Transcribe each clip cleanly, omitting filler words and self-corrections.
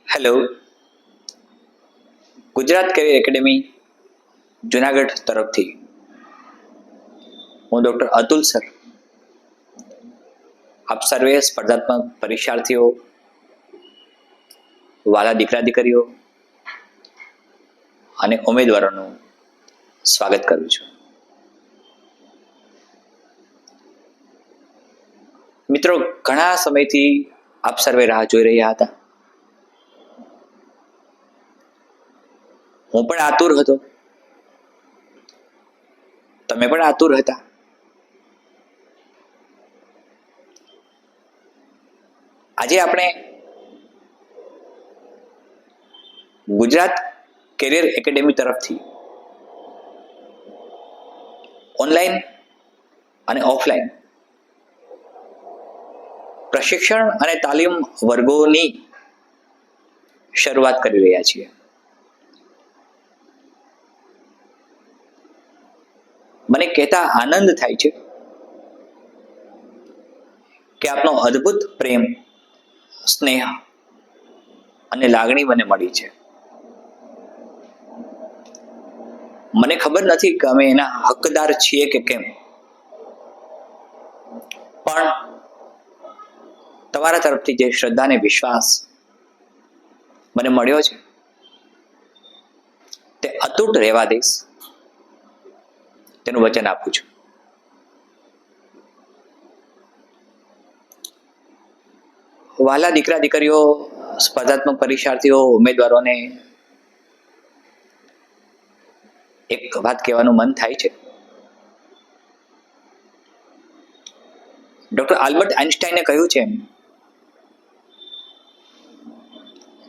Hello, Gujarat career academy Junagadh તરફથી હું doctor Atul sir આપ સર્વે સ્પર્ધાત્મક પરીક્ષાર્થીઓ, વાલા દીકરા દીકરીઓ અને ઉમેદવારોનું સ્વાગત કરું છું. મિત્રો, ઘણા સમયથી આપ સર્વે રાહ જોઈ રહ્યા હતા. હું પણ આતુર હતો, તમે પણ આતુર હતા. આજે આપણે ગુજરાત કેરિયર એકેડેમી તરફથી ઓનલાઈન અને ઓફલાઈન પ્રશિક્ષણ અને તાલીમ વર્ગોની શરૂઆત કરી રહ્યા છીએ. મને કહેતા આનંદ થાય છે કે આપનો અદ્ભુત પ્રેમ, સ્નેહ અને લાગણી મને મળી છે. મને ખબર નથી કે અમે એના હકદાર છીએ કે કેમ, પણ તમારા તરફથી જે શ્રદ્ધા અને વિશ્વાસ મને મળ્યો છે તે અતૂટ રહેવા દઈશ, તેનું વચન આપું છું. વાલા દીકરા દીકરીઓ, સ્પર્ધાત્મક પરીક્ષાર્થીઓ, ઉમેદવારોને એક વાત કહેવાનું મન થાય છે. ડોક્ટર આલ્બર્ટ આઇન્સ્ટાઈને કહ્યું છે,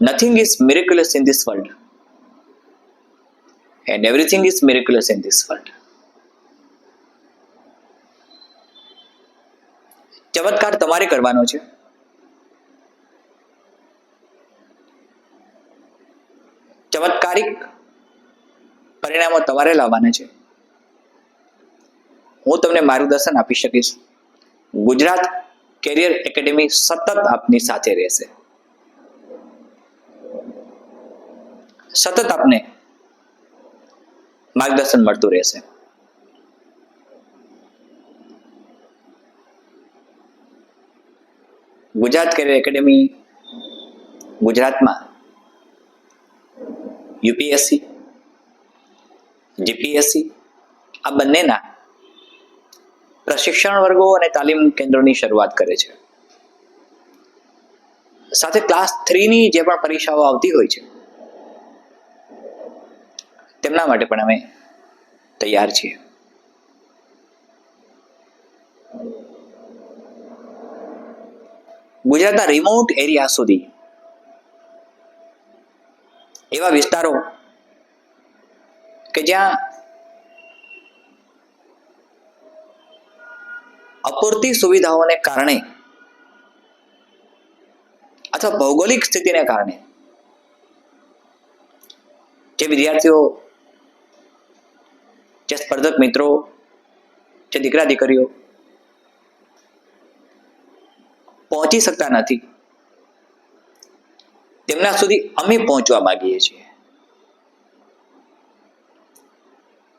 nothing is મિરેક્યુલસ in this world and everything is મિરેક્યુલસ in this world. ચમત્કાર તમારે કરવાનો છે. ચમત્કારિક પરિણામો તમારે લાવવાના છે. હું તમને માર્ગદર્શન આપી શકીશ. ગુજરાત કેરિયર એકેડેમી સતત આપની સાથે રહેશે, સતત આપને માર્ગદર્શન મળતું રહેશે. ગુજરાત કેરિયર એકેડેમી ગુજરાતમાં યુપીએસસી, જીપીએસસી આ બંનેના પ્રશિક્ષણ વર્ગો અને તાલીમ કેન્દ્રોની શરૂઆત કરે છે. સાથે ક્લાસ 3ની જે પણ પરીક્ષાઓ આવતી હોય છે તેમના માટે પણ અમે તૈયાર છીએ. ગુજરાતના રિમોટ એરિયા સુધી, એવા વિસ્તારો કે જ્યાં અપૂરતી સુવિધાઓને કારણે અથવા ભૌગોલિક સ્થિતિને કારણે જે વિદ્યાર્થીઓ, જે સ્પર્ધક મિત્રો, જે દીકરા દીકરીઓ પહોંચી શકતા નથી, તેમના સુધી અમે પહોંચવા માંગીએ છીએ.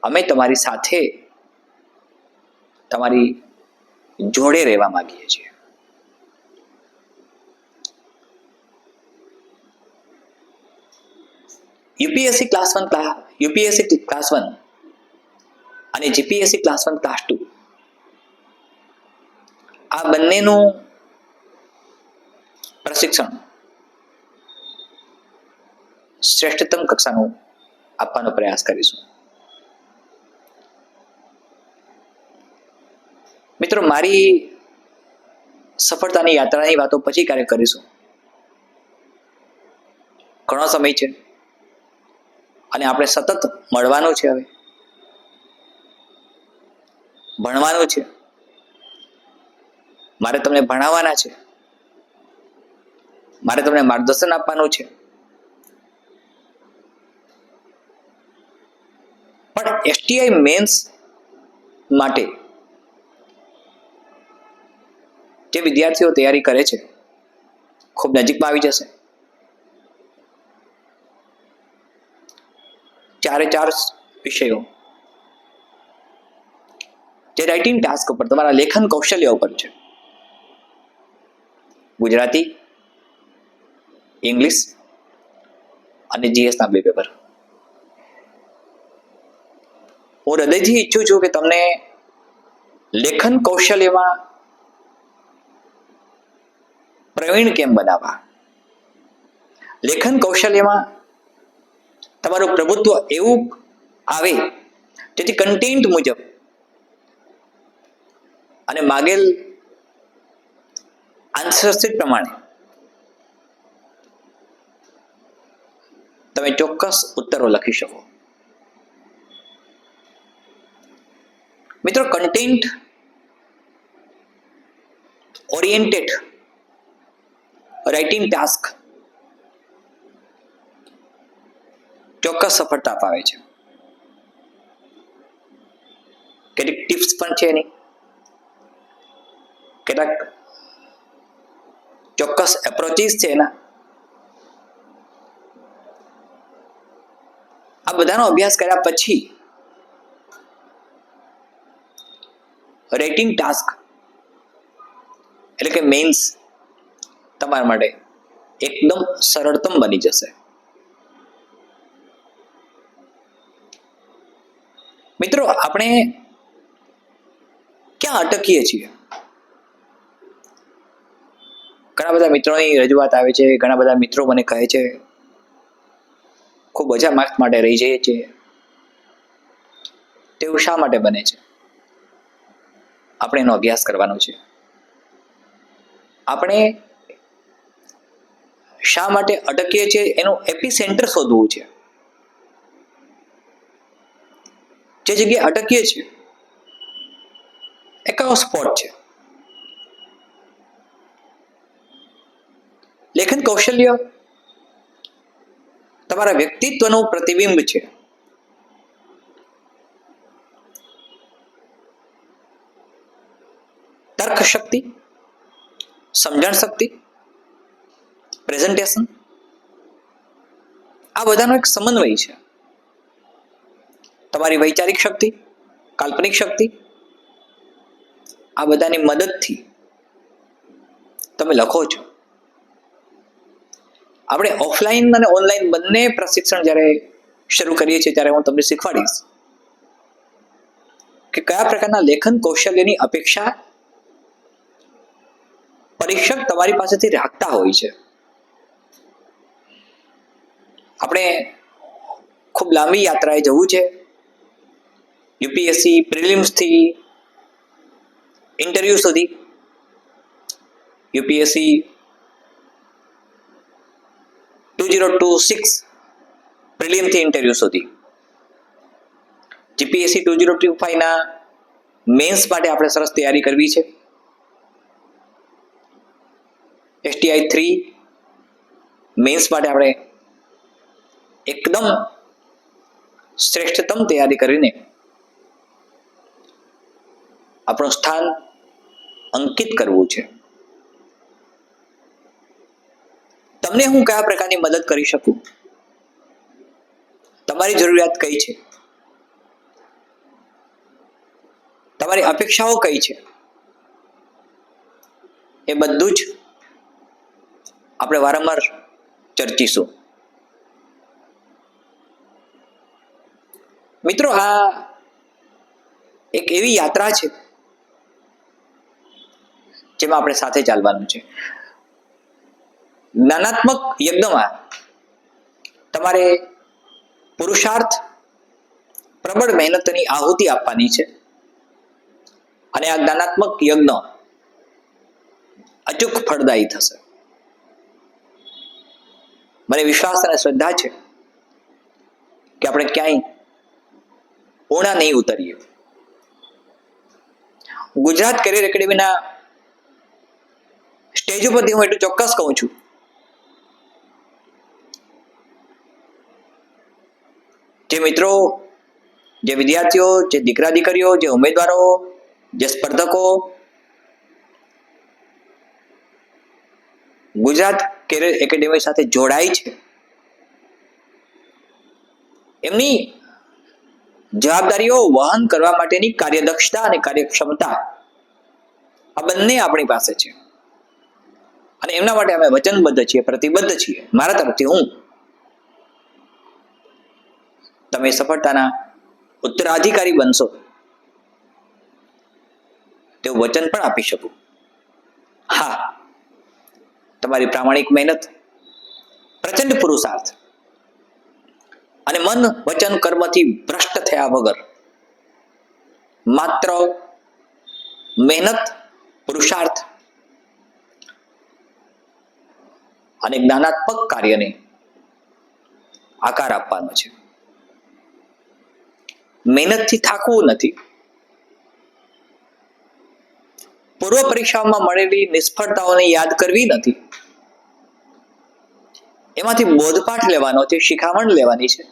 અમે તમારી સાથે, તમારી જોડે રહેવા માંગીએ છીએ. યુપીએસસી ક્લાસ 1 અને જીપીએસસી ક્લાસ 1 ક્લાસ 2 આ બંનેનું પ્રશિક્ષણ શ્રેષ્ઠતમ કક્ષાનું આપવાનો પ્રયાસ કરીશું. મિત્રો, મારી સફળતાની યાત્રાની વાતો પછી ક્યારેક કરીશું. ઘણો સમય છે અને આપણે સતત મળવાનું છે. હવે ભણવાનું છે, મારે તમને ભણાવવાના છે, મારે તમને માર્ગદર્શન આપવાનું છે. પણ એસટીઆઈ મેન્સ માટે જે વિદ્યાર્થીઓ તૈયારી કરે છે ખૂબ નજીકમાં આવી જશે. 4 વિષયો જે રાઇટિંગ ટાસ્ક ઉપર, તમારા લેખન કૌશલ્ય ઉપર છે. ગુજરાતી, ઇંગ્લિશ અને જીએસના 2 પેપર. હું હૃદયથી ઈચ્છું છું કે તમને લેખન કૌશલ્યમાં પ્રવીણ કેમ બનાવવા, લેખન કૌશલ્યમાં તમારું પ્રભુત્વ એવું આવે જેથી કન્ટેન્ટ મુજબ અને માગેલ આન્સર શીટ પ્રમાણે તમે ચોક્કસ ઉત્તરો લખી શકો. મિત્રો, કન્ટેન્ટ ઓરિએન્ટેડ રાઇટિંગ ટાસ્ક ચોક્કસ સફળતા અપાવે છે. કેટલીક ટિપ્સ પણ છે એની, કેટલાક ચોક્કસ એપ્રોચીસ છે એના. આ બધાનો અભ્યાસ કર્યા પછી રાઇટિંગ ટાસ્ક એટલે કે મેન્સ તમારા માટે એકદમ સરળતમ બની જશે. મિત્રો, આપણે ક્યાં અટકીએ છીએ? ઘણા બધા મિત્રોની રજૂઆત આવે છે, ઘણા બધા મિત્રો મને કહે છે ખૂબ ઓછા માર્ક્સ માટે રહી જઈએ છીએ. તેવું શા માટે બને છે? આપણે એનો અભ્યાસ કરવાનો છે. આપણે શા માટે અટકીએ છીએ એનું એપી સેન્ટર શોધવું છે. જે જગ્યાએ અટકીએ છીએ એ કયો સ્પોટ છે? લેખન કૌશલ્ય તમારા વ્યક્તિત્વનું પ્રતિબિંબ છે. તર્ક શક્તિ, સમજણ શક્તિ, પ્રેઝન્ટેશન, આ બધાનો એક સમન્વય છે. તમારી વૈચારિક શક્તિ, કાલ્પનિક શક્તિ, આ બધાની મદદથી તમે લખો છો. આપણે ઓફલાઈન અને ઓનલાઈન બંને પ્રશિક્ષણ જ્યારે શરૂ કરીએ છીએ ત્યારે હું તમને શીખવાડીશ કે કયા પ્રકારના લેખન કૌશલ્યની અપેક્ષા પરીક્ષક તમારી પાસેથી રાખતા હોય છે. આપણે ખૂબ લાંબી યાત્રાએ જવું છે. યુપીએસસી પ્રિલિમ્સથી ઇન્ટરવ્યુ સુધી, યુપીએસસી 2026 પ્રિલિમથી ઇન્ટરવ્યુ સુધી, જીપીએસસી 2025 ના મેન્સ માટે આપણે સરસ તૈયારી કરવી છે. STI 3 મેન્સ માટે આપણે એકદમ શ્રેષ્ઠતમ તૈયારી કરીને આપણું સ્થાન અંકિત કરવું છે. તમને હું કયા પ્રકારની મદદ કરી શકું? તમારી જરૂરિયાત કઈ છે? તમારી અપેક્ષાઓ કઈ છે? એ બધું જ આપણે વારંવાર ચર્ચીશું. મિત્રો, આ એક એવી યાત્રા છે જેમાં આપણે સાથે ચાલવાનું છે. જ્ઞાનાત્મક યજ્ઞમાં તમારે પુરુષાર્થ, પ્રબળ મહેનતની આહુતિ આપવાની છે અને આ જ્ઞાનાત્મક યજ્ઞ અચૂક ફળદાયી થશે. મને વિશ્વાસ અને શ્રદ્ધા છે કે આપણે ક્યાંય ઊણા નહીં ઉતરીએ. ગુજરાત કરિયર એકેડેમીના સ્ટેજ ઉપરથી હું એટલું ચોક્કસ કહું છું જે મિત્રો, જે વિદ્યાર્થીઓ, જે દીકરા દીકરીઓ, જે ઉમેદવારો, જે સ્પર્ધકો ગુજરાત કેરિયર એકેડેમી સાથે જોડાય છે, એમની જવાબદારીઓ વહન કરવા માટેની કાર્યદક્ષતા અને કાર્યક્ષમતા આ બંને આપણી પાસે છે અને એમના માટે અમે વચનબદ્ધ છીએ, પ્રતિબદ્ધ છીએ. મારા તરફથી હું તમે સફળતાના ઉત્તરાધિકારી બનશો તેવું વચન પણ આપી શકું. હા, તમારી પ્રામાણિક મહેનત, પ્રચંડ પુરુષાર્થ અને મન વચન કર્મથી ભ્રષ્ટ થયા વગર માત્ર મહેનત, પુરુષાર્થ અને જ્ઞાનાત્મક કાર્યને આકાર આપવાનો છે. મહેનતથી થાકવું નથી. પૂર્વ પરીક્ષામાં મળેલી નિષ્ફળતાઓને યાદ કરવી નથી. એમાંથી બોધપાઠ લેવાનો છે, શિખામણ લેવાની છે.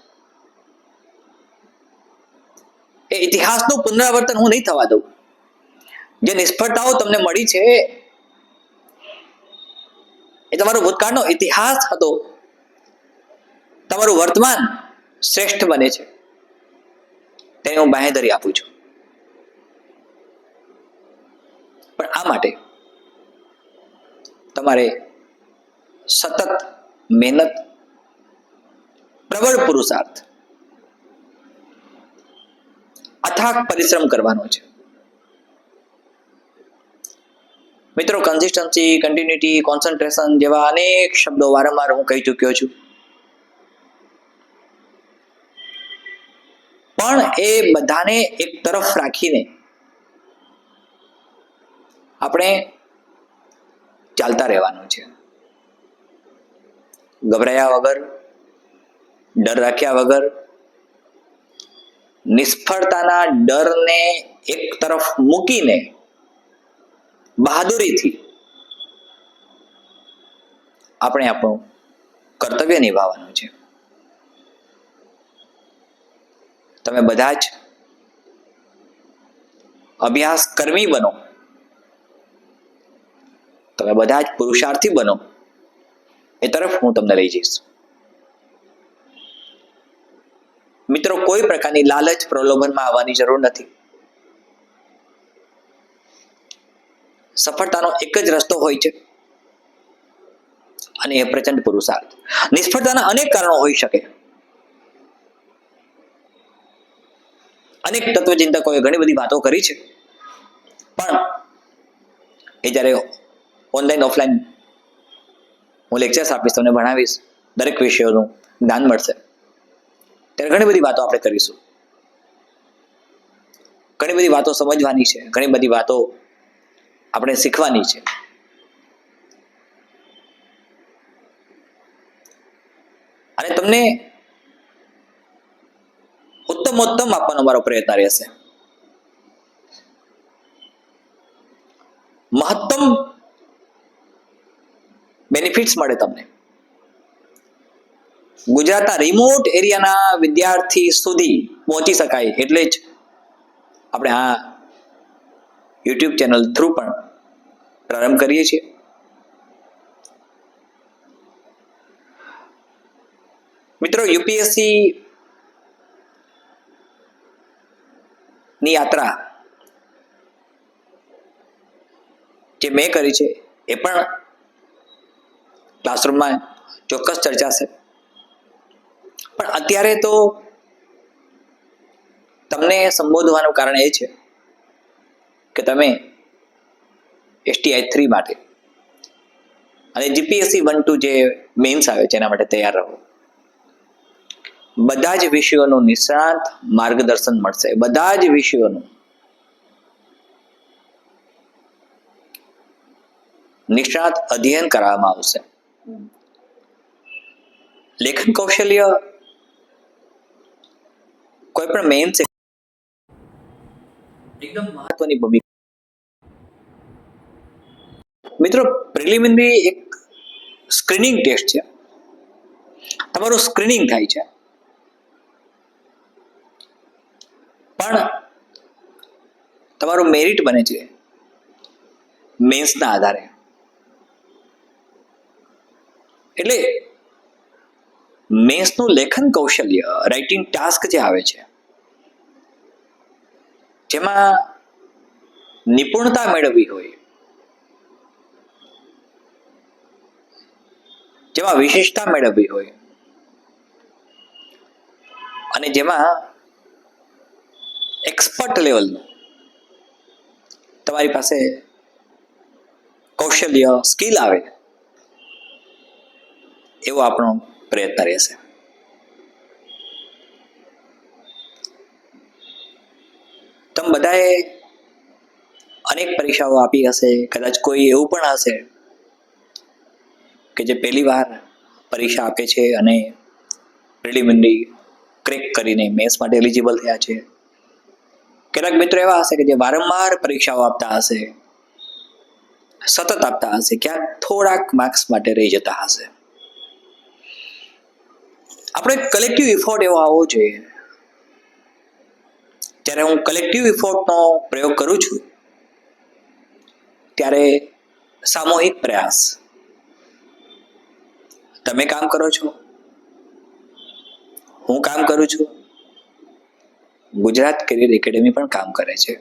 એ ઇતિહાસનું પુનરાવર્તન હું નહીં થવા દઉં. જે નિષ્ફળતાઓ તમને મળી છે એ તમારો ભૂતકાળનો ઇતિહાસ હતો. તમારું વર્તમાન શ્રેષ્ઠ બને છે તેની હું બાંહેધરી આપું છું. પણ આ માટે તમારે સતત મહેનત, પ્રબળ પુરુષાર્થ, અથાગ પરિશ્રમ કરવાનો છે. મિત્રો, કન્સિસ્ટન્સી, કન્ટિન્યુટી, કોન્સન્ટ્રેશન જેવા અનેક શબ્દો વારંવાર હું કહી ચૂક્યો છું, પણ એ બધાને એક તરફ રાખીને આપણે ચાલતા રહેવાનું છે. ગભરાયા વગર, ડર રાખ્યા વગર, નિષ્ફળતાના ડરને એક તરફ મૂકીને બહાદુરીથી આપણે આપણું કર્તવ્ય નિભાવવાનું છે. તમે બધા જ અભ્યાસ કર્મી બનો, તમે બધા જ પુરુષાર્થી બનો, એ તરફ હું તમને લઈ જઈશ. મિત્રો, કોઈ પ્રકારની લાલચ, પ્રલોભનમાં આવવાની જરૂર નથી. સફળતાનો એક જ રસ્તો હોય છે અને એ પ્રચંડ પુરુષાર્થ. નિષ્ફળતાના અનેક કારણો હોઈ શકે. અનેક તત્વચિંતકોએ ઘણી બધી વાતો કરી છે, પણ એ જ્યારે ઓનલાઈન, ઓફલાઈન હું લેક્ચર્સ આપીશ, તમને ભણાવીશ, દરેક વિષયોનું જ્ઞાન મળશે, ત્યારે ઘણી બધી વાતો આપણે કરીશું. ઘણી બધી વાતો સમજવાની છે, ઘણી બધી વાતો આપણે શીખવાની છે. અને તમને ઉત્તમોત્તમ આપવાનો મારો પ્રયત્ન રહેશે. મહત્તમ બેનિફિટ્સ મળે તમને. ગુજરાતના રિમોટ એરિયાના વિદ્યાર્થી સુધી પહોંચી શકાય એટલે જ આપણે આ યુટ્યુબ ચેનલ થ્રુ પણ પ્રારંભ કરીએ છીએ. મિત્રો, યુપીએસસી ની યાત્રા જે મેં કરી છે એ પણ ક્લાસરૂમમાં ચોક્કસ ચર્ચાશે. પણ અત્યારે તો તમને સંબોધવાનું કારણ એ છે કે તમે STI 3 માટે અને GPSC 1-2 જે મેન્સ આવે છે એના માટે તૈયાર રહો. બધા જ વિષયોનું નિષ્ણાત માર્ગદર્શન મળશે. બધા જ વિષયોનું નિષ્ણાત અધ્યયન કરવામાં આવશે. લેખન કૌશલ્ય કોઈ પણ મેન્સ એકદમ મહત્વની ભૂમિકા. મિત્રો, પ્રિલિમિનરી એક સ્ક્રીનિંગ ટેસ્ટ છે. તમારું સ્ક્રીનિંગ થાય છે, પણ તમારું મેરિટ બને છે મેન્સના આધારે. એટલે મેન્સનું લેખન કૌશલ્ય, રાઇટિંગ ટાસ્ક જે આવે છે, જેમાં નિપુણતા મેળવવી હોય, જેમાં વિશેષતા મેળવવી હોય અને જેમાં એક્સપર્ટ લેવલનું તમારી પાસે કૌશલ્ય, સ્કિલ આવે, એવો આપણો પ્રયત્ન રહેશે. તમે બધાએ અનેક પરીક્ષાઓ આપી હશે. કદાચ કોઈ એવું પણ હશે કે જે પહેલી વાર પરીક્ષા આપે છે અને પ્રિલિમિનરી ક્રેક કરીને મેન્સ માટે એલિજિબલ થયા છે. કેટલાક મિત્રો એવા હશે કે જે વારંવાર પરીક્ષાઓ આપતા હશે, સતત આપતા હશે, ક્યાંક થોડાક માર્ક્સ માટે રહી જતા હશે. આપણે કલેક્ટિવ ઇફોર્ટ એવો આવવો જોઈએ. જ્યારે હું કલેક્ટિવ ઇફોર્ટનો પ્રયોગ કરું છું ત્યારે સામૂહિક પ્રયાસ, તમે કામ કરો છો, હું કામ કરું છું, ગુજરાત કરિયર એકેડેમી પણ કામ કરે છે,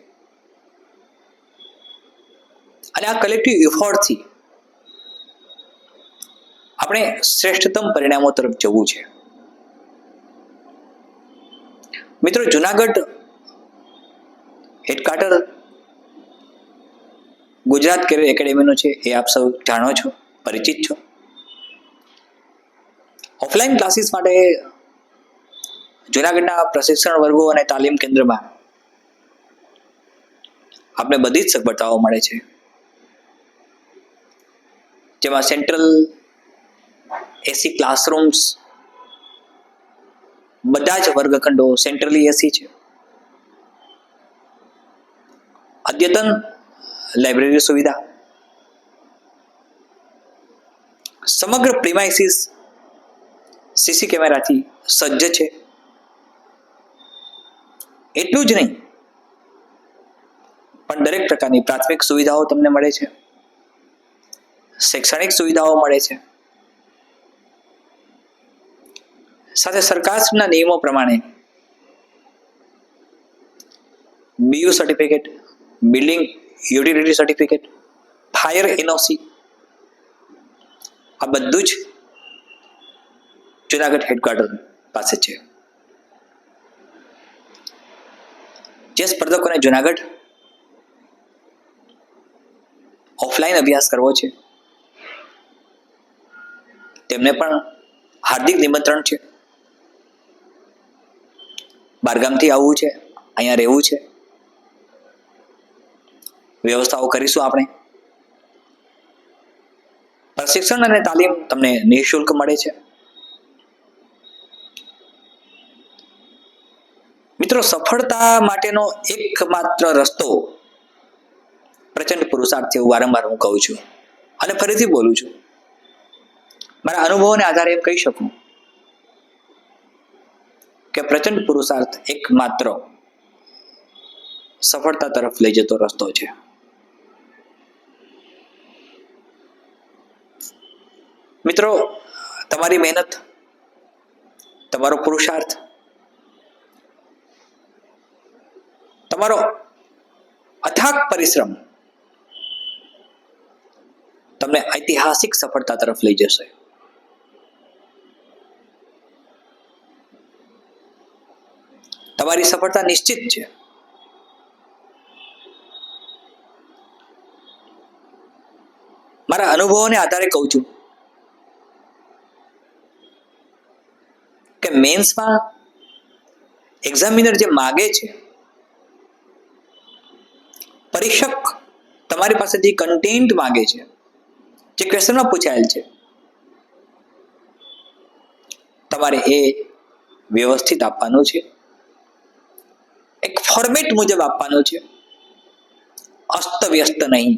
અને આ કલેક્ટિવ ઇફોર્ટથી આપણે શ્રેષ્ઠતમ પરિણામો તરફ જવું છે. મિત્રો, જુનાગઢ હેડક્વાર્ટર ગુજરાત કરિયર એકેડેમીનો છે, એ આપ સૌ જાણો છો, પરિચિત છો. ઓફલાઈન ક્લાસીસ માટે જુનાગઢના પ્રશિક્ષણ વર્ગો અને તાલીમ કેન્દ્રમાં આપણે બધી જ સગવડતાઓ મળે છે, જેમાં સેન્ટ્રલ એસી ક્લાસરૂમ્સ, બધા જ વર્ગખંડો સેન્ટ્રલી એસી છે, અદ્યતન લાઇબ્રેરી સુવિધા, સમગ્ર પ્રિમાઇસીસ સીસી કેમેરાથી સજ્જ છે. એટલું જ નહીં, પણ દરેક પ્રકારની પ્રાથમિક સુવિધાઓ તમને મળે છે, શૈક્ષણિક સુવિધાઓ મળે છે, સાથે સરકારના નિયમો પ્રમાણે BU certificate, building utility certificate, fire NOC, આ બધું જ જુનાગઢ હેડક્વાર્ટર પાસે છે. જે સ્પર્ધકોને જુનાગઢ ઓફલાઈન અભ્યાસ કરવો છે તેમને પણ હાર્દિક નિમંત્રણ છે. બહારગામથી આવવું છે, અહીંયા રહેવું છે, વ્યવસ્થાઓ કરીશું આપણે. પ્રશિક્ષણ અને તાલીમ તમને નિઃશુલ્ક મળે છે. મિત્રો, સફળતા માટેનો એકમાત્ર રસ્તો પ્રચંડ પુરુષાર્થ છે, એવું વારંવાર હું કહું છું અને ફરીથી બોલું છું. મારા અનુભવોને આધારે એમ કહી શકું કે પ્રચંડ પુરુષાર્થ એકમાત્ર સફળતા તરફ લઈ જતો રસ્તો છે. મિત્રો, તમારી મહેનત, તમારો પુરુષાર્થ, તમારો અથાગ પરિશ્રમ તમને ઐતિહાસિક સફળતા તરફ લઈ જશે. તમારી સફળતા નિશ્ચિત છે. મારા અનુભવોને આધારે કહું છું કે મેન્સમાં એક્ઝામિનર જે માગે છે, પરીક્ષક તમારી પાસેથી કન્ટેન્ટ માંગે છે, જે ક્વેશ્ચનમાં પૂછાયેલ છે, તમારે એ વ્યવસ્થિત આપવાનું છે, એક ફોર્મેટ મુજબ આપવાનું છે, અસ્તવ્યસ્ત નહીં.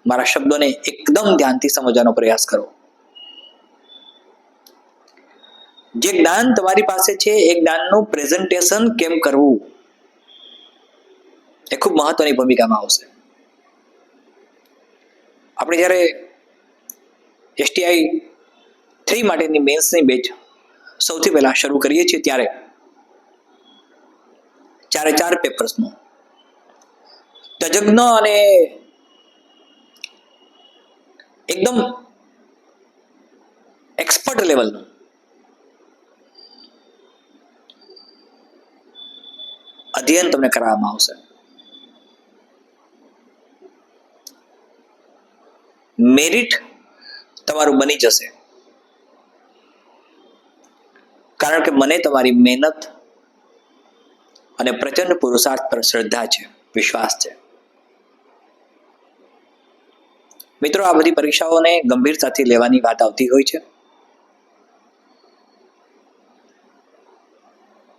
મારા શબ્દોને એકદમ ધ્યાનથી સમજવાનો પ્રયાસ કરો. જે જ્ઞાન તમારી પાસે છે એ જ્ઞાનનું પ્રેઝન્ટેશન કેમ કરવું એ ખૂબ મહત્વની ભૂમિકામાં આવશે. આપણે જ્યારે STI 3 માટેની મેન્સની બેચ સૌથી પહેલા શરૂ કરીએ છીએ ત્યારે 4 પેપર્સનું તજજ્ઞ અને એકદમ એક્સપર્ટ લેવલનું અધ્યયન તમને કરાવવામાં આવશે. મેરિટ તમારું બની જશે, કારણ કે મને તમારી મહેનત અને પ્રચંડ પુરુષાર્થ પર શ્રદ્ધા છે, વિશ્વાસ છે. મિત્રો, આ બધી પરીક્ષાઓને ગંભીરતાથી લેવાની વાત આવતી હોય છે.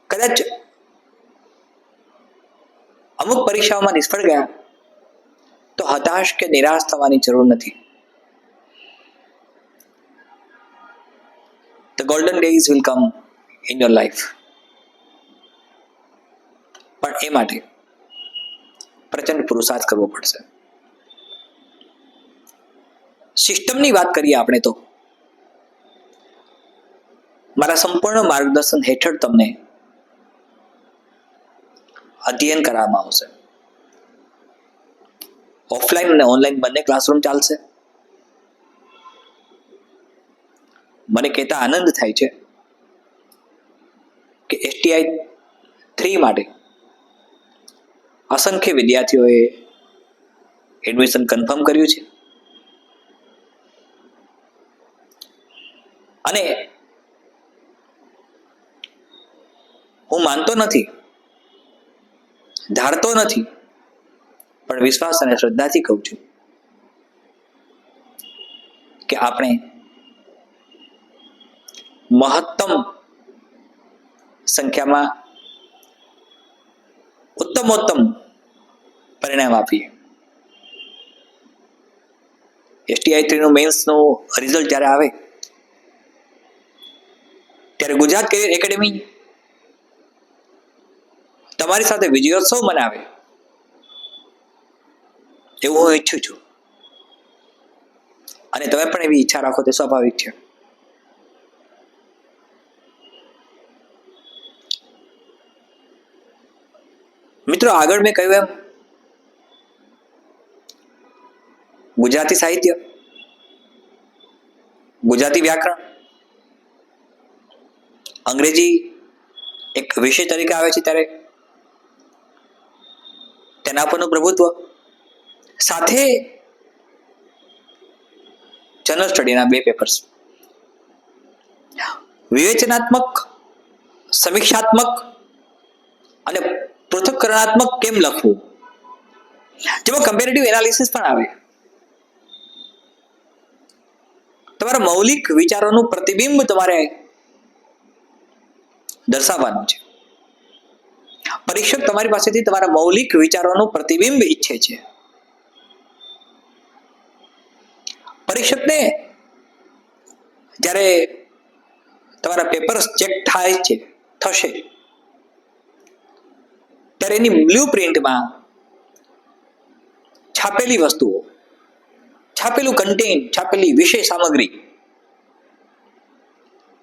કદાચ અમુક પરીક્ષાઓમાં નિષ્ફળ ગયા તો હતાશ કે નિરાશ થવાની જરૂર નથી. The golden days will come in your life. પણ એ માટે પ્રચંડ પુરુષાર્થ કરવો પડશે. સિસ્ટમની વાત કરીએ આપણે તો મારા સંપૂર્ણ માર્ગદર્શન હેઠળ તમને અધ્યયન કરવામાં આવશે. ઓફલાઈન અને ઓનલાઈન બંને ક્લાસરૂમ ચાલશે. મને કહેતા આનંદ થાય છે કે STI 3 માટે અસંખ્ય વિદ્યાર્થીઓએ એડમિશન કન્ફર્મ કર્યું છે અને હું માનતો નથી, ધારતો નથી, પણ વિશ્વાસ અને શ્રદ્ધાથી કહું છું કે આપણે મહત્તમ સંખ્યામાં ઉત્તમોત્તમ પરિણામ આપીએ. STI 3 નું મેન્સનું રિઝલ્ટ જ્યારે આવે ત્યારે ગુજરાત કેરિયર એકેડેમી તમારી સાથે વિજયોત્સવ મનાવે એવું હું ઈચ્છું છું, અને તમે પણ એવી ઈચ્છા રાખો તે સ્વાભાવિક છે. મિત્રો, આગળ મેં કહ્યું એમ ગુજરાતી સાહિત્ય, ગુજરાતી વ્યાકરણ, અંગ્રેજી એક વિષય તરીકે આવે છે ત્યારે તેના પરનું પ્રભુત્વ, સાથે જનરલ સ્ટડીના 2 પેપર્સ, વિવેચનાત્મક, સમીક્ષાત્મક અને પૃથક્કરણાત્મક કેમ લખવું, જેમાં કમ્પેરેટિવ એનાલિસિસ પણ આવે. તમારા મૌલિક વિચારોનું પ્રતિબિંબ તમારે દર્શાવવાનું છે. પરીક્ષક તમારી પાસેથી તમારા મૌલિક વિચારોનું પ્રતિબિંબ ઈચ્છે છે. પરીક્ષકને જ્યારે તમારા પેપર્સ ચેક થશે ત્યારે એની બ્લુ પ્રિન્ટમાં છાપેલી વસ્તુઓ, છાપેલું કન્ટેન્ટ, છાપેલી વિષય સામગ્રી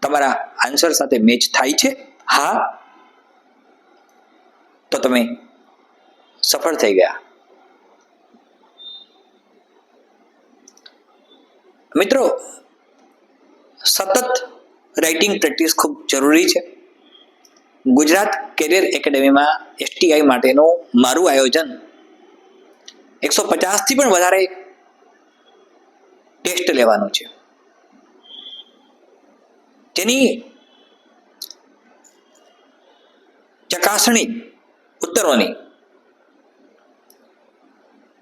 તમારા આન્સર સાથે મેચ થાય છે, હા, તો તમે સફળ થઈ ગયા. મિત્રો, સતત રાઇટિંગ પ્રેક્ટિસ ખૂબ જરૂરી છે. ગુજરાત કેરિયર એકેડેમીમાં STI માટેનું મારું આયોજન 150 થી પણ વધારે ટેસ્ટ લેવાનું છે, જેની ચકાસણી ઉત્તરોની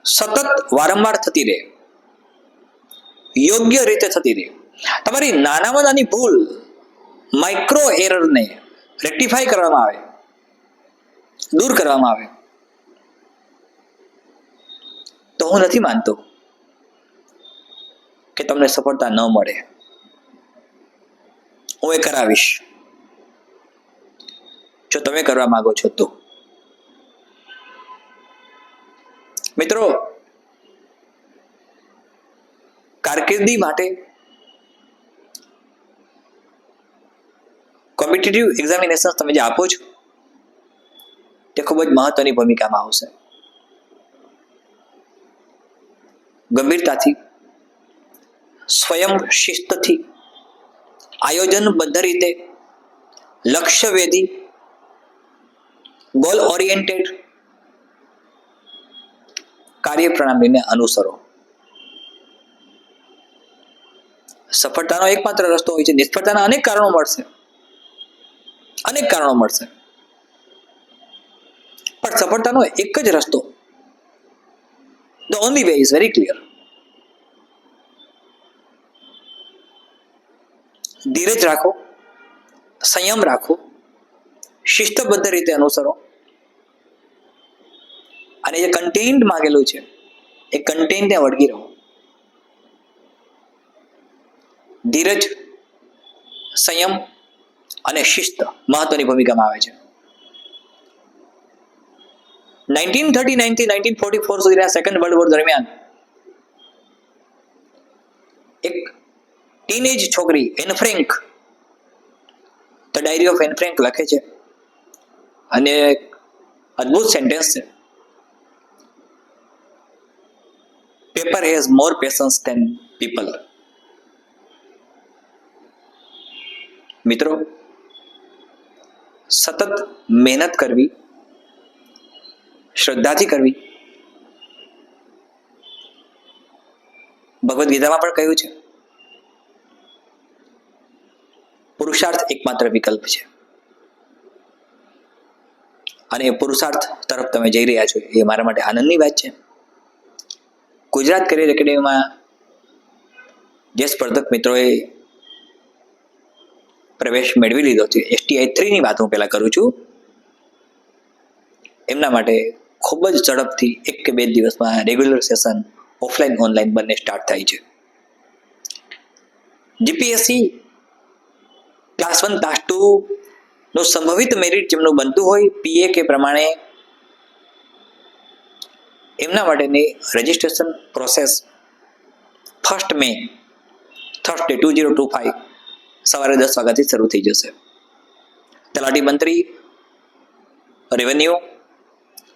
સતત વારંવાર થતી રહે, યોગ્ય રીતે થતી રહે. તમારી નાનામાં નાની ભૂલ, માઇક્રો એરરને રેક્ટિફાઈ કરવામાં આવે, દૂર કરવામાં આવે, તો હું નથી માનતો કે તમને સફળતા ન મળે. હું એ કરાવીશ જો તમે કરવા માંગો છો તો. મિત્રો, કારકિર્દી માટે કોમ્પિટિટિવ એક્ઝામિનેશન તમે જે આપો છો તે ખૂબ જ મહત્વની ભૂમિકામાં આવશે. ગંભીરતાથી, સ્વયં શિસ્તથી, આયોજનબદ્ધ રીતે, લક્ષ્યવેધી, ગોલ ઓરિએન્ટેડ કાર્યપ્રણાલીને અનુસરો. સફળતાનો એકમાત્ર રસ્તો હોય છે. નિષ્ફળતાના અનેક કારણો મળશે, પણ સફળતાનો એક જ રસ્તો, the only way is very clear. ધીરજ રાખો, સંયમ રાખો, શિસ્તબદ્ધ રીતે અનુસરો, અને જે કન્ટેન્ટ માંગેલું છે એ કન્ટેન્ટને વળગી રહો. ધીરજ, સંયમ અને શિસ્ત મહત્વની ભૂમિકામાં આવે છે. 1939 થી 1944 સુધીના સેકન્ડ વર્લ્ડ વોર દરમિયાન એક ટીનેજ છોકરી Anne Frank, the diary of Anne Frank લખે છે, અને અદ્ભુત સેન્ટેન્સ છે, paper has more patience than people. મિત્રો, સતત મહેનત કરવી, શ્રદ્ધાથી કરવી. ભગવદ્ ગીતામાં પણ કહ્યું છે, પુરુષાર્થ એકમાત્ર વિકલ્પ છે. અને એ પુરુષાર્થ તરફ તમે જઈ રહ્યા છો એ મારા માટે આનંદની વાત છે. ગુજરાત કરિયર એકેડેમીમાં જે સ્પર્ધક મિત્રોએ પ્રવેશ મેળવી લીધો છે, STI 3 ની વાત હું પહેલા કરું છું, એમના માટે ખૂબ જ ઝડપથી 1 કે 2 દિવસમાં રેગ્યુલર સેશન ઓફલાઈન ઓનલાઈન બંને સ્ટાર્ટ થાય છે. જીપીએસસી ક્લાસ 1 ક્લાસ 2 નું સંભવિત મેરિટ જેમનું બનતું હોય PA કે પ્રમાણે, એમના માટેની રજિસ્ટ્રેશન પ્રોસેસ 1 મે થર્સડે 2025 સવારે 10 વાગ્યાથી શરૂ થઈ જશે. તલાટી મંત્રી, રેવન્યુ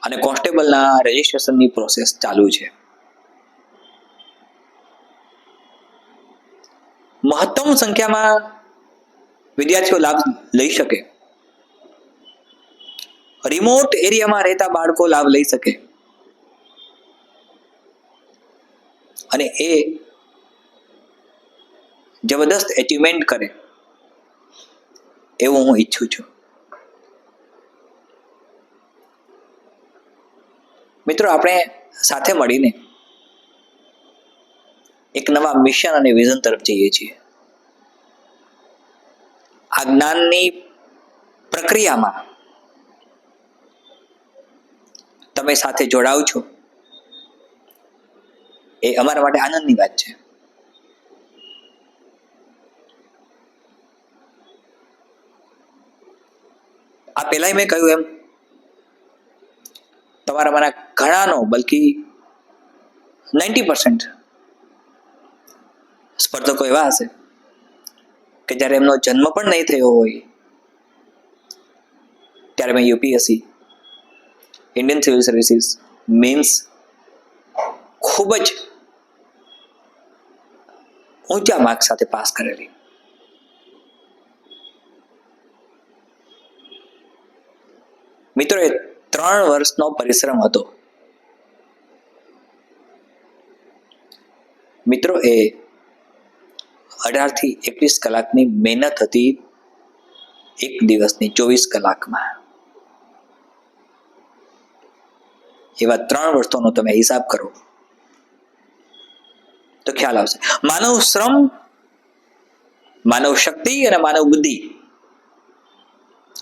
અને કોન્સ્ટેબલના રજિસ્ટ્રેશનની પ્રોસેસ ચાલુ છે. મહત્તમ સંખ્યામાં વિદ્યાર્થીઓ લાભ લઈ શકે, રિમોટ એરિયામાં રહેતા બાળકો લાભ લઈ શકે, અને એ જબરદસ્ત એચિવમેન્ટ કરે એવું હું ઈચ્છું છું. મિત્રો, આપણે સાથે મળીને એક નવા મિશન અને વિઝન તરફ જઈએ છીએ. આ જ્ઞાનની પ્રક્રિયામાં તમે સાથે જોડાવ છો એ અમારા માટે આનંદની વાત છે. આ પહેલાં મેં કહ્યું એમ, તમારામાંના ઘણાનો, બલ્કિ 90% સ્પર્ધકો એવા હશે કે જ્યારે એમનો જન્મ પણ નહીં થયો હોય ત્યારે મેં UPSC, Indian civil services, mains ખૂબ જ ઊંચા માર્ક્સ સાથે પાસ કરેલી. મિત્રો, એ 3 વર્ષનો પરિશ્રમ હતો. મિત્રો, એ 18 થી 21 કલાકની મહેનત હતી, એક દિવસની 24 કલાકમાં. એવા 3 વર્ષોનો તમે હિસાબ કરો તો ખ્યાલ આવશે. માનવ શ્રમ, માનવ શક્તિ અને માનવ બુદ્ધિ,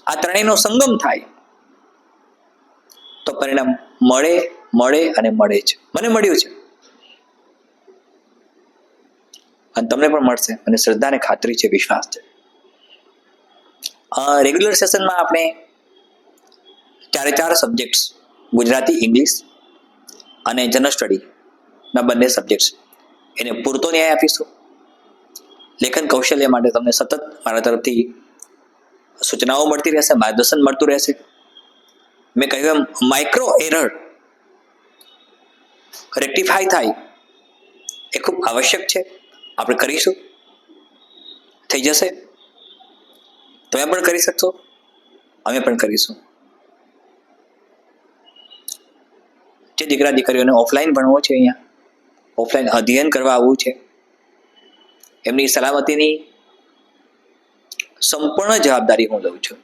આ ત્રણેયનો સંગમ થાય તો પરિણામ મળે અને મળે જ. મને મળ્યું છે અને તમને પણ મળશે, અને શ્રદ્ધાને ખાતરી છે, વિશ્વાસ છે. રેગ્યુલર સેશનમાં આપણે 4 સબ્જેક્ટ્સ, ગુજરાતી, ઇંગ્લિશ અને જનરલ સ્ટડીના બંને સબ્જેક્ટ્સ, એને પૂરતો ન્યાય આપીશું. લેખન કૌશલ્ય માટે તમને સતત મારા તરફથી સૂચનાઓ મળતી રહેશે, માર્ગદર્શન મળતું રહેશે. મેં કહ્યું એમ માઇક્રો એરર રેક્ટિફાય થાય એ ખૂબ આવશ્યક છે. આપણે કરીશું, થઈ જશે. તમે પણ કરી શકશો, અમે પણ કરીશું. જે દીકરા દીકરીઓને ઓફલાઈન ભણવો છે, અહીંયા ઓફલાઈન અધ્યયન કરવા આવવું છે, એમની સલામતીની સંપૂર્ણ જવાબદારી હું લઉં છું.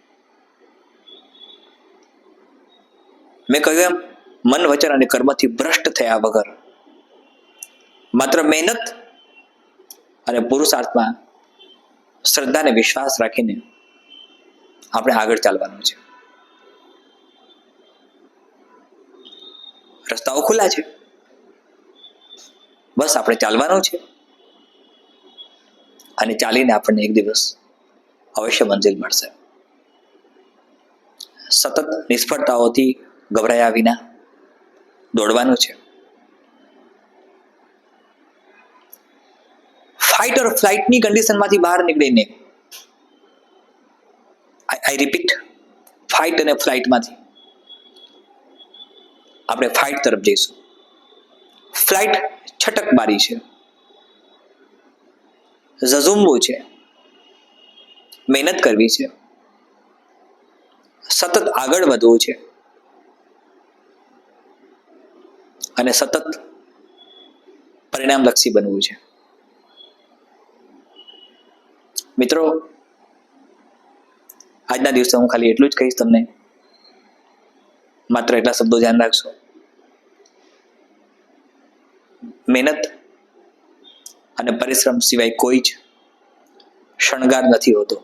મેં કહ્યું એમ મન, વચન અને કર્મથી ભ્રષ્ટ થયા વગર માત્ર મહેનત અને પુરુષાર્થમાં શ્રદ્ધા અને વિશ્વાસ રાખીને આપણે આગળ ચાલવાનું છે. રસ્તાઓ ખુલ્લા છે, બસ આપણે ચાલવાનું છે. અને ચાલીને આપણને એક દિવસ અવશ્ય મંજિલ મળશે. સતત નિષ્ફળતાઓથી ગભરાયા વિના દોડવાનું છે. ફાઇટ ઓર ફ્લાઇટની કન્ડિશનમાંથી બહાર નીકળીને, આઈ રિપીટ, ફાઇટ અને ફ્લાઇટમાંથી આપણે ફાઇટ તરફ જઈશું. ફ્લાઇટ છટકબારી છે, ઝઝુમવું છે, મહેનત કરવી છે, સતત આગળ વધવું છે અને સતત પરિણામલક્ષી બનવું છે. મિત્રો, આજના દિવસે હું ખાલી એટલું જ કહીશ તમને, માત્ર એટલા શબ્દો ધ્યાન રાખશો. મહેનત અને પરિશ્રમ સિવાય કોઈ જ શણગાર નથી હોતો.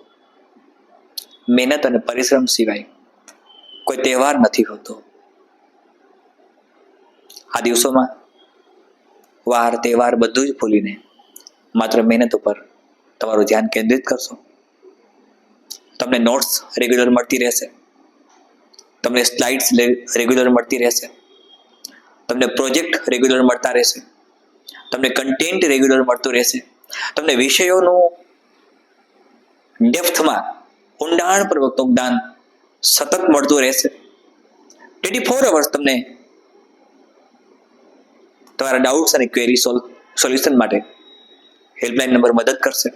મહેનત અને પરિશ્રમ સિવાય કોઈ તહેવાર નથી હોતો. આ દિવસોમાં વાર તહેવાર બધું જ ભૂલીને માત્ર મહેનત ઉપર તમારું ધ્યાન કેન્દ્રિત કરશો. તમને નોટ્સ રેગ્યુલર મળતી રહેશે, તમને સ્લાઇડ્સ રેગ્યુલર મળતી રહેશે, તમને પ્રોજેક્ટ રેગ્યુલર મળતા રહેશે, તમને કન્ટેન્ટ રેગ્યુલર મળતું રહેશે, તમને વિષયોનું ડેપ્થમાં ઊંડાણપૂર્વકનું જ્ઞાન સતત મળતું રહેશે. 24 અવર્સ તમને તમારા ડાઉટ્સ અને ક્વેરી સોલ્યુશન માટે હેલ્પલાઇન નંબર મદદ કરશે.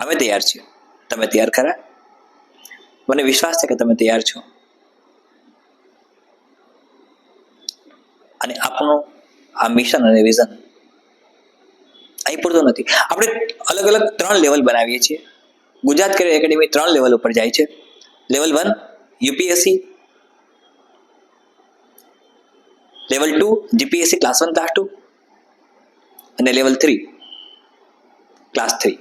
અમે તૈયાર છીએ. તમે તૈયાર ખરા? મને વિશ્વાસ છે કે તમે તૈયાર છો. અને આપણું આ મિશન અને વિઝન અહીં પૂરતું નથી. આપણે અલગ અલગ 3 લેવલ બનાવીએ છીએ. ગુજરાત કેરિયર એકેડેમી 3 લેવલ ઉપર જાય છે. Level 1 UPSC, level 2 GPSC class 1 class 2 અને લેવલ 3 ક્લાસ 3.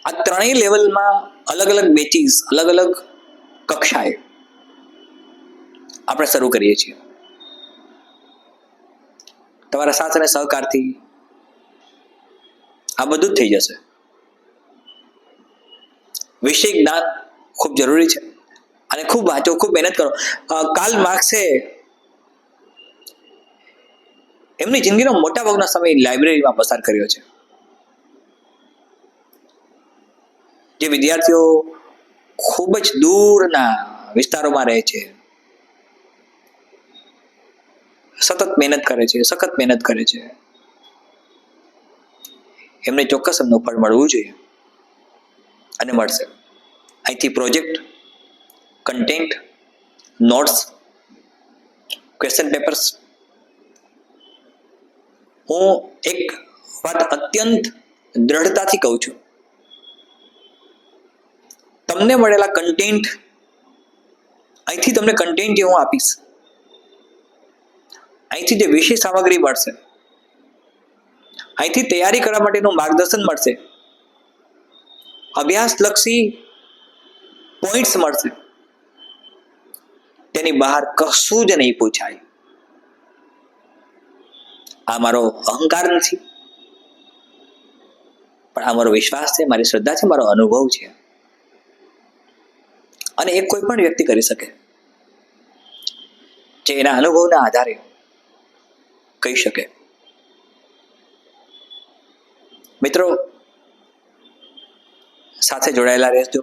આ 3 લેવલમાં અલગ અલગ બેચીસ, અલગ અલગ કક્ષાએ આપણે શરૂ કરીએ છીએ. તમારા સાથ અને સહકારથી આ બધું જ થઈ જશે. વિષય જ્ઞાન ખૂબ જરૂરી છે અને ખૂબ વાંચો, ખૂબ મહેનત કરો. કાર્લ માર્ક્સે એમની જિંદગીનો મોટા ભાગનો સમય લાઇબ્રેરીમાં પસાર કર્યો છે. જે વિદ્યાર્થીઓ ખૂબ જ દૂરના વિસ્તારોમાં રહે છે, સતત મહેનત કરે છે, સખત મહેનત કરે છે, એમને ચોક્કસ એમનું ફળ મળવું જોઈએ અને મળશે. અહીંથી project, content, notes, question papers. હું એક વાત અત્યંત દ્રઢતાથી કહું છું, તમને મળેલા કન્ટેન્ટ, અહીંથી તમને કન્ટેન્ટ જે હું આપીશ, અહીંથી જે વિષય સામગ્રી મળશે, અહીંથી તૈયારી કરવા માટેનું માર્ગદર્શન મળશે, અભ્યાસલક્ષી પોઈન્ટ્સ મળશે, તેની બહાર કશું જ નહીં પૂછાય. આ મારો અહંકાર નથી, પણ આ મારો વિશ્વાસ છે, મારી શ્રદ્ધા છે, મારો અનુભવ છે. અને એ કોઈ પણ વ્યક્તિ કરી શકે જે એના અનુભવના આધારે કહી શકે. મિત્રો, સાથે જોડાયેલા રહેજો,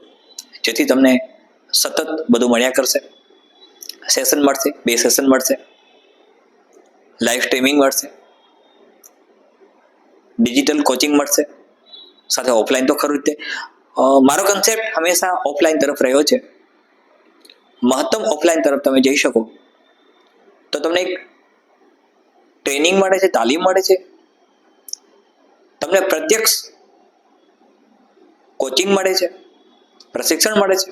જેથી તમને સતત બધું મળ્યા કરશે. સેશન મળશે, 2 સેશન મળશે, લાઈવ સ્ટ્રીમિંગ મળશે, ડિજિટલ કોચિંગ મળશે, સાથે ઓફલાઈન તો ખરું જ તે. મારો કન્સેપ્ટ હંમેશા ઓફલાઈન તરફ રહ્યો છે. મહત્તમ ઓફલાઈન તરફ તમે જઈ શકો તો તમને એક ટ્રેનિંગ મળે છે, તાલીમ મળે છે, તમને પ્રત્યક્ષ કોચિંગ મળે છે, પ્રશિક્ષણ મળે છે.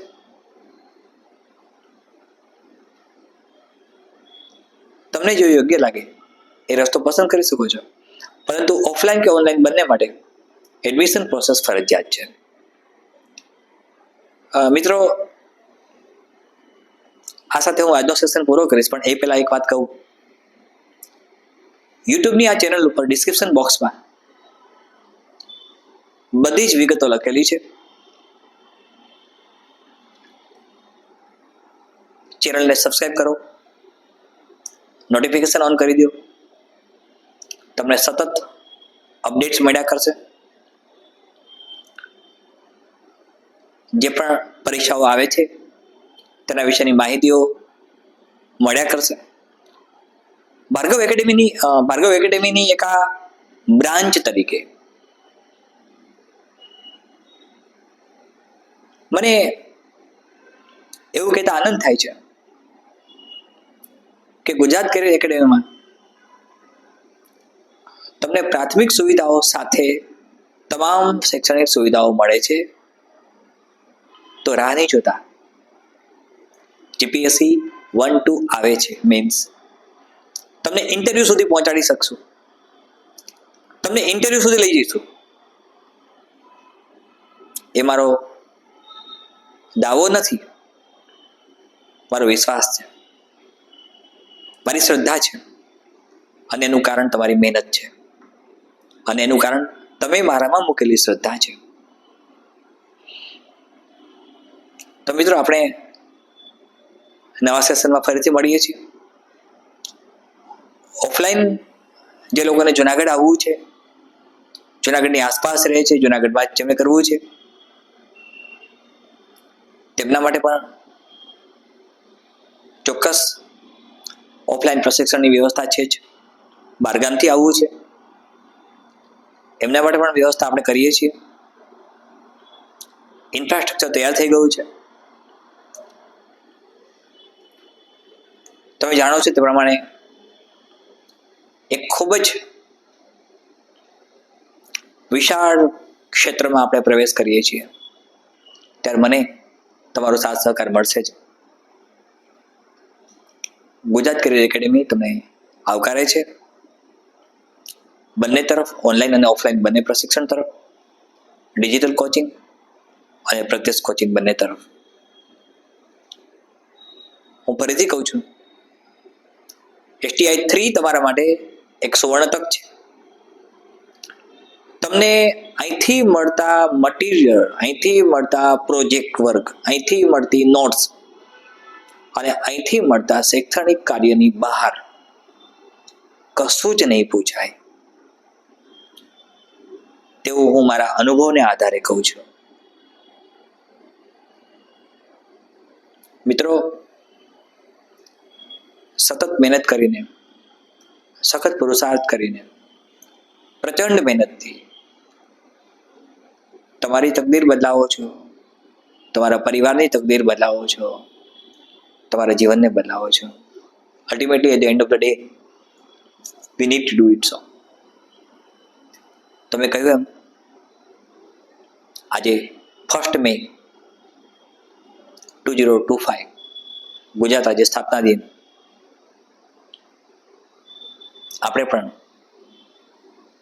તમને જો યોગ્ય લાગે એ રસ્તો પસંદ કરી શકો છો, પરંતુ ઓફલાઈન કે ઓનલાઈન બંને માટે એડમિશન પ્રોસેસ ફરજિયાત છે. મિત્રો, આ સાથે હું આજનો સેશન પૂરો કરીશ, પણ એ પહેલા એક વાત કહું. યુટ્યુબની આ ચેનલ ઉપર ડિસ્ક્રિપ્શન બોક્સમાં બધી જ વિગતો લખેલી છે. ચેનલને સબસ્ક્રાઇબ કરો, નોટિફિકેશન ઓન કરી દો, તમને સતત અપડેટ્સ મળ્યા કરશે. જે પણ પરીક્ષાઓ આવે છે તેના વિશેની માહિતીઓ મળ્યા કરશે. ભાર્ગવ એકેડેમીની એક આ બ્રાન્ચ તરીકે મને એવું કહેતા આનંદ થાય છે કે ગુજરાત કેરિયર એકેડેમીમાં તમને પ્રાથમિક સુવિધાઓ સાથે તમામ શૈક્ષણિક સુવિધાઓ મળે છે. તો રાહ નહીં જોતા, જીપીએસસી 1-2 આવે છે, મીન્સ તમને ઇન્ટરવ્યુ સુધી પહોંચાડી શકશું, તમને ઇન્ટરવ્યુ સુધી લઈ જઈશું. એ મારો દાવો નથી, મારો વિશ્વાસ છે, મારી શ્રદ્ધા છે, અને એનું કારણ તમારી મહેનત છે, અને એનું કારણ તમે મારામાં મૂકેલી શ્રદ્ધા છે. તો મિત્રો, આપણે નવા સેશનમાં ફરીથી મળીએ છીએ. ઓફલાઈન જે લોકોને જુનાગઢ આવવું છે, જુનાગઢની આસપાસ રહે છે, જુનાગઢમાં જેમને કરવું છે, તેમના માટે પણ ચોક્કસ ઓફલાઈન પ્રશિક્ષણની વ્યવસ્થા છે જ. બહારગામથી આવવું છે એમના માટે પણ વ્યવસ્થા આપણે કરીએ છીએ. ઇન્ફ્રાસ્ટ્રક્ચર તૈયાર થઈ ગયું છે. તમે જાણો છો તે પ્રમાણે એક ખૂબ જ વિશાળ ક્ષેત્રમાં આપણે પ્રવેશ કરીએ છીએ, ત્યારે મને તમારો સાથ સહકાર મળશે જ. ગુજરાત કેરિયર એકેડેમી તમને આવકારે છે બંને તરફ, ઓનલાઈન અને ઓફલાઈન બંને પ્રશિક્ષણ તરફ, ડિજિટલ કોચિંગ અને પ્રત્યક્ષ કોચિંગ બંને તરફ. હું ફરીથી કહું છું, STI 3 તમારા માટે એક સુવર્ણ તક છે. તમને અહીંથી મળતા મટીરિયલ, અહીંથી મળતા પ્રોજેક્ટ વર્ક, અહીંથી મળતી નોટ્સ અને અહીંથી મળતા શૈક્ષણિક કાર્યની બહાર કશું જ નહીં પૂછાય તેવું હું મારા અનુભવને આધારે કહું છું. મિત્રો, સતત મહેનત કરીને, સખત પુરુષાર્થ કરીને, પ્રચંડ મહેનતથી તમારી તકદીર બદલાવો છો, તમારા પરિવારની તકદીર બદલાવો છો, તમારા જીવનને બદલાવો છો. Ultimately at the end of the day we need to do it. સો તમે કહ્યું એમ, આજે 1 મે 2025 ગુજરાત રાજ્ય સ્થાપના દિન. આપણે પણ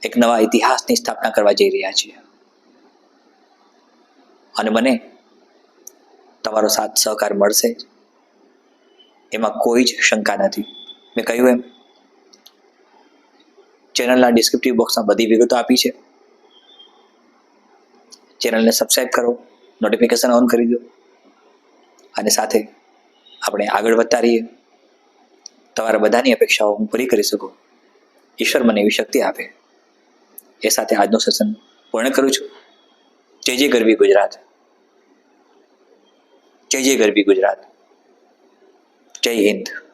એક નવા ઇતિહાસની સ્થાપના કરવા જઈ રહ્યા છીએ, અને મને તમારો સાથ સહકાર મળશે જ, એમાં કોઈ જ શંકા નથી. મેં કહ્યું એમ, ચેનલના ડિસ્ક્રિપ્ટિવ બોક્સમાં બધી વિગતો આપી છે. ચેનલને સબસ્ક્રાઈબ કરો, નોટિફિકેશન ઓન કરી દો, અને સાથે આપણે આગળ વધતા રહીએ. તમારા બધાની અપેક્ષાઓ હું પૂરી કરી શકું, ઈશ્વર મને એવી શક્તિ આપે. એ સાથે આજનું સેશન પૂર્ણ કરું છું. જય જય ગરવી ગુજરાત. જય જય ગરબી ગુજરાત. જય હિન્દ.